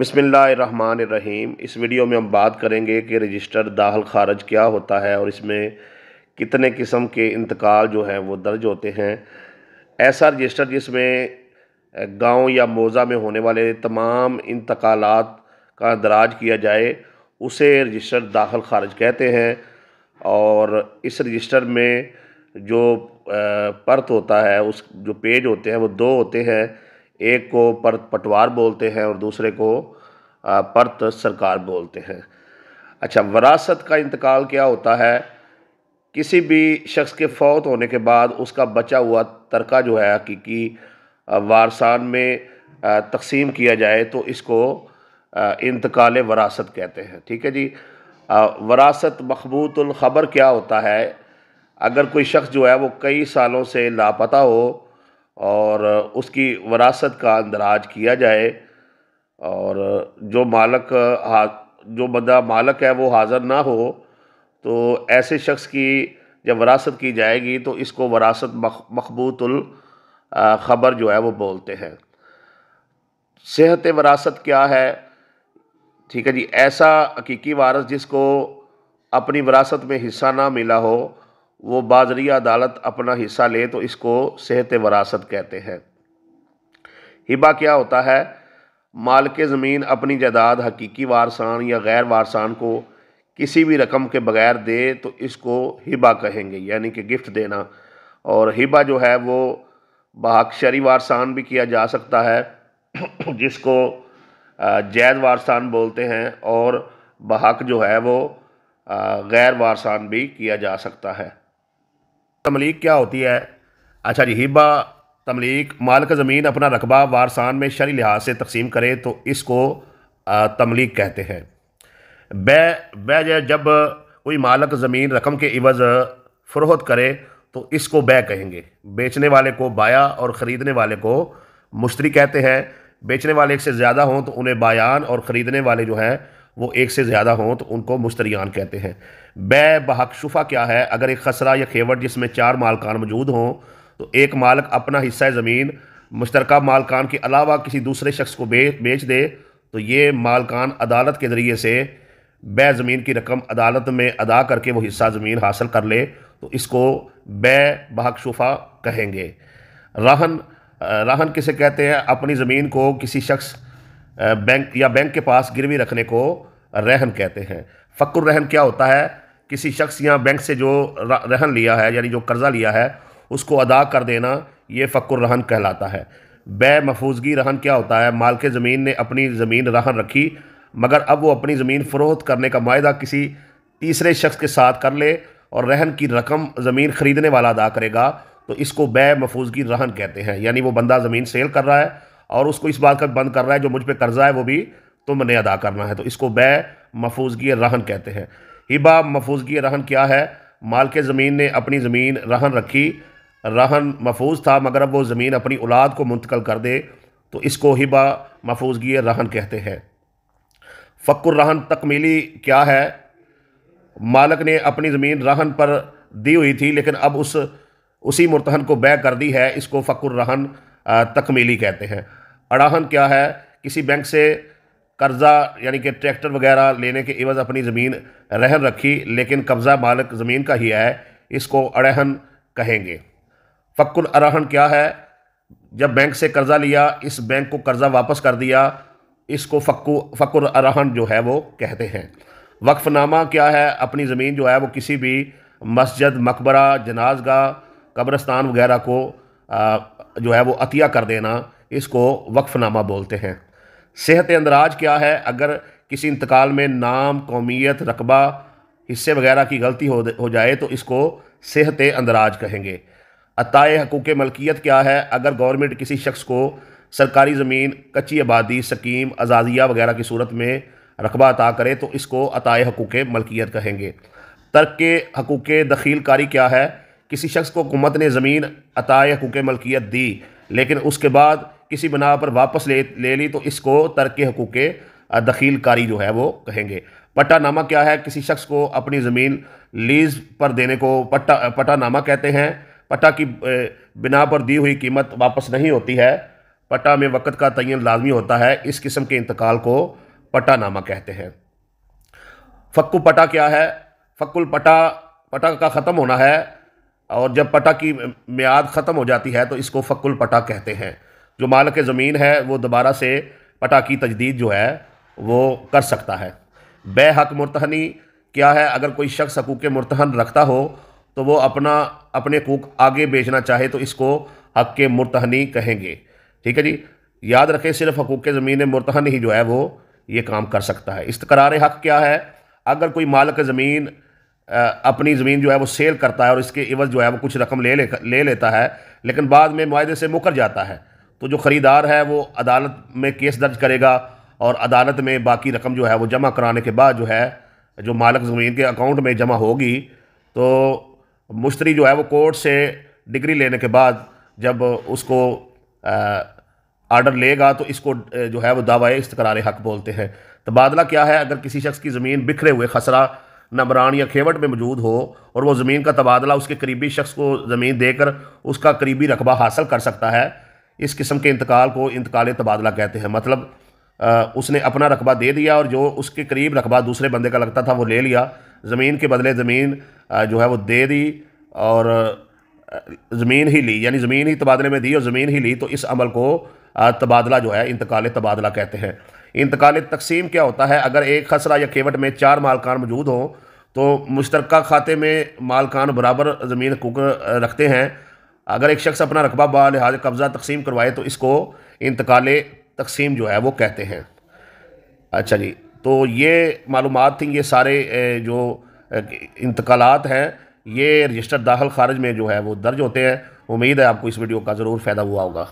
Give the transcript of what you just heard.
बिस्मिल्लाहिर्रहमानिर्रहीम। इस वीडियो में हम बात करेंगे कि रजिस्टर दाखिल खारिज क्या होता है और इसमें कितने किस्म के इंतकाल जो हैं वो दर्ज होते हैं। ऐसा रजिस्टर जिसमें गांव या मौज़ा में होने वाले तमाम इंतकालात का दराज किया जाए उसे रजिस्टर दाखिल खारिज कहते हैं। और इस रजिस्टर में जो परत होता है, उस जो पेज होते हैं वो दो होते हैं। एक को परत पटवार बोलते हैं और दूसरे को परत सरकार बोलते हैं। अच्छा, वरासत का इंतकाल क्या होता है? किसी भी शख्स के फौत होने के बाद उसका बचा हुआ तरका जो है हकीकी वारसान में तकसीम किया जाए तो इसको इंतकाल वरासत कहते हैं। ठीक है जी। वरासत मखबूतुल ख़बर क्या होता है? अगर कोई शख्स जो है वो कई सालों से लापता हो और उसकी वरासत का अंदराज किया जाए और जो जो बंदा मालक है वो हाज़िर ना हो, तो ऐसे शख्स की जब वरासत की जाएगी तो इसको वरासत मखबूतुल ख़बर जो है वो बोलते हैं। सेहत वरासत क्या है? ठीक है जी, ऐसा हकीकी वारिस जिसको अपनी विरासत में हिस्सा ना मिला हो, वो बाज़रिया अदालत अपना हिस्सा ले तो इसको सेहत वरासत कहते हैं। हिबा क्या होता है? मालिक ज़मीन अपनी जायदाद हकीकी वारसान या गैर वारसान को किसी भी रकम के बगैर दे तो इसको हिबा कहेंगे, यानी कि गिफ्ट देना। और हिबा जो है वो बहक शरी वारसान भी किया जा सकता है जिसको जायज़ वारसान बोलते हैं, और बहक जो है वो गैर वारसान भी किया जा सकता है। तमलीक क्या होती है? अच्छा जी, हिबा तमलीक मालिक ज़मीन अपना रकबा वारसान में शरई लिहाज से तकसीम करे तो इसको तमलीक कहते हैं। बै जब कोई मालिक ज़मीन रकम के इवज़ फ़रोख्त करे तो इसको बै कहेंगे। बेचने वाले को बाया और ख़रीदने वाले को मुश्तरी कहते हैं। बेचने वाले एक से ज़्यादा हों तो उन्हें बायान, और ख़रीदने वाले जो हैं वो एक से ज़्यादा हों तो उनको मुश्तरियान कहते हैं। बै बहक शुफ़ा क्या है? अगर एक खसरा या खेवट जिसमें 4 मालकान मौजूद हों तो एक मालिक अपना हिस्सा ज़मीन मुश्तरका मालकान के अलावा किसी दूसरे शख्स को बेच दे तो ये मालकान अदालत के ज़रिए से बै ज़मीन की रकम अदालत में अदा करके वो हिस्सा ज़मीन हासिल कर ले तो इसको बै बहक शुफ़ा कहेंगे। रहन किसे कहते हैं? अपनी ज़मीन को किसी शख्स बैंक के पास गिरवी रखने को रहन कहते हैं। फ़क्र रहन क्या होता है? किसी शख्स या बैंक से जो रहन लिया है, यानी जो कर्ज़ा लिया है, उसको अदा कर देना, ये फ़क्र रहन कहलाता है। बै महफूजगी रहन क्या होता है? मालिक ज़मीन ने अपनी ज़मीन रहन रखी मगर अब वो अपनी ज़मीन फ़रोख्त करने का मायदा किसी तीसरे शख्स के साथ कर ले और रहन की रकम ज़मीन ख़रीदने वाला अदा करेगा तो इसको बै महफूजगी रहन कहते हैं। यानी वो बंदा ज़मीन सेल कर रहा है और उसको इस बात का बंद कर रहा है जो मुझ पर कर्जा है वो भी तुमने अदा करना है, तो इसको बै महफूजगी रहन कहते हैं। हिबा महफूजगी रहन क्या है? मालिक ज़मीन ने अपनी ज़मीन रहन रखी, रहन महफूज था मगर अब वो ज़मीन अपनी औलाद को मुंतकिल कर दे तो इसको हिबा महफूजगी रहन कहते हैं। फ़क्र रहन तकमीली क्या है? मालिक ने अपनी ज़मीन रहन पर दी हुई थी लेकिन अब उसी मुर्तहन को बै कर दी है, इसको फ़क्र रहन तकमीली कहते हैं। अड़ाहन क्या है? किसी बैंक से कर्ज़ा यानी कि ट्रैक्टर वगैरह लेने के इवज़ अपनी ज़मीन रहन रखी लेकिन कब्ज़ा मालिक ज़मीन का ही है, इसको अड़हन कहेंगे। फ़क्र अरहन क्या है? जब बैंक से कर्ज़ा लिया, इस बैंक को कर्ज़ा वापस कर दिया, इसको फ़क्र अरहन जो है वो कहते हैं। वक्फ़नामा क्या है? अपनी ज़मीन जो है वो किसी भी मस्जिद, मकबरा, जनाज़गाह, कब्रिस्तान वगैरह को जो है वो अतिया कर देना, इसको वक्फ़नामा बोलते हैं। सेहत अंदराज क्या है? अगर किसी इंतकाल में नाम, कौमियत, रकबा, हिस्से वगैरह की गलती हो जाए तो इसको सेहत अंदराज कहेंगे। अताए हकूक़ मलकियत क्या है? अगर गवर्नमेंट किसी शख्स को सरकारी ज़मीन, कच्ची आबादी, स्कीम, अजादिया वगैरह की सूरत में रकबा अता करे तो इसको अताए हकूक़ मलकियत कहेंगे। तर्क के हकूक़ दखील कारी क्या है? किसी शख्स को हुकूमत ने ज़मीन अताए हकूक़ मलकियत दी लेकिन उसके बाद किसी बना पर वापस ले ली तो इसको तर्क के हकूक़ दखील कारी जो है वो कहेंगे। पट्टानामा क्या है? किसी शख्स को अपनी ज़मीन लीज़ पर देने को पट्टानामा कहते हैं। पट्टा की बिना पर दी हुई कीमत वापस नहीं होती है पट्टा में वक़्त का तयन लाजमी होता है, इस किस्म के इंतकाल को पट्टानामा कहते हैं। फ़क्कु पट्टा क्या है? फ़क्कुल पट्टा, पट्टा का ख़त्म होना है, और जब पट्टा की मियाद ख़त्म हो जाती है तो इसको फ़क्कुल पट्टा कहते हैं। जो मालिक ज़मीन है वो दोबारा से पट्टा की तजदीद जो है वो कर सकता है। बेहक मुर्तहनी क्या है? अगर कोई शख्स हकूक़ मुर्तहन रखता हो तो वो अपने हकूक़ आगे बेचना चाहे तो इसको हक़ के मुर्तहनी कहेंगे। ठीक है जी, याद रखें सिर्फ हकूक़ ज़मीन मुर्तहन ही जो है वो ये काम कर सकता है। इस्तक़रार हक़ क्या है? अगर कोई मालिक ज़मीन अपनी ज़मीन जो है वो सेल करता है और इसके इवज़ जो है वो कुछ रकम ले लेता है, लेकिन बाद में मुआहदे से मुकर जाता है, तो जो ख़रीदार है वो अदालत में केस दर्ज करेगा और अदालत में बाकी रकम जो है वो जमा कराने के बाद जो है जो मालिक ज़मीन के अकाउंट में जमा होगी, तो मुश्तरी जो है वो कोर्ट से डिग्री लेने के बाद जब उसको आर्डर लेगा तो इसको जो है वो दावा इस्तक़रार हक़ बोलते हैं। तबादला क्या है? अगर किसी शख्स की ज़मीन बिखरे हुए खसरा, नबरान या खेवट में मौजूद हो और वो ज़मीन का तबादला उसके करीबी शख्स को ज़मीन देकर उसका करीबी रकबा हासिल कर सकता है, इस किस्म के इंतकाल को इंतकाल तबादला कहते हैं। मतलब उसने अपना रकबा दे दिया और जो उसके करीब रकबा दूसरे बंदे का लगता था वो ले लिया, ज़मीन के बदले ज़मीन जो है वो दे दी और ज़मीन ही ली, यानी ज़मीन ही तबादले में दी और ज़मीन ही ली, तो इस अमल को तबादला जो है इंतकाल तबादला कहते हैं। इंतकाल तकसीम क्या होता है? अगर एक खसरा या खेवट में 4 मालकान मौजूद हों तो मुश्तरका खाते में मालकान बराबर ज़मीन हकूक़ रखते हैं। अगर एक शख्स अपना रकबा बालिहाज़ कब्ज़ा तकसीम करवाए तो इसको इंतकाल तकसीम जो है वो कहते हैं। अच्छा जी, तो ये मालूमात थी, ये सारे जो इंतकालात हैं ये रजिस्टर दाखिल खारिज में जो है वो दर्ज होते हैं। उम्मीद है आपको इस वीडियो का ज़रूर फ़ायदा हुआ होगा।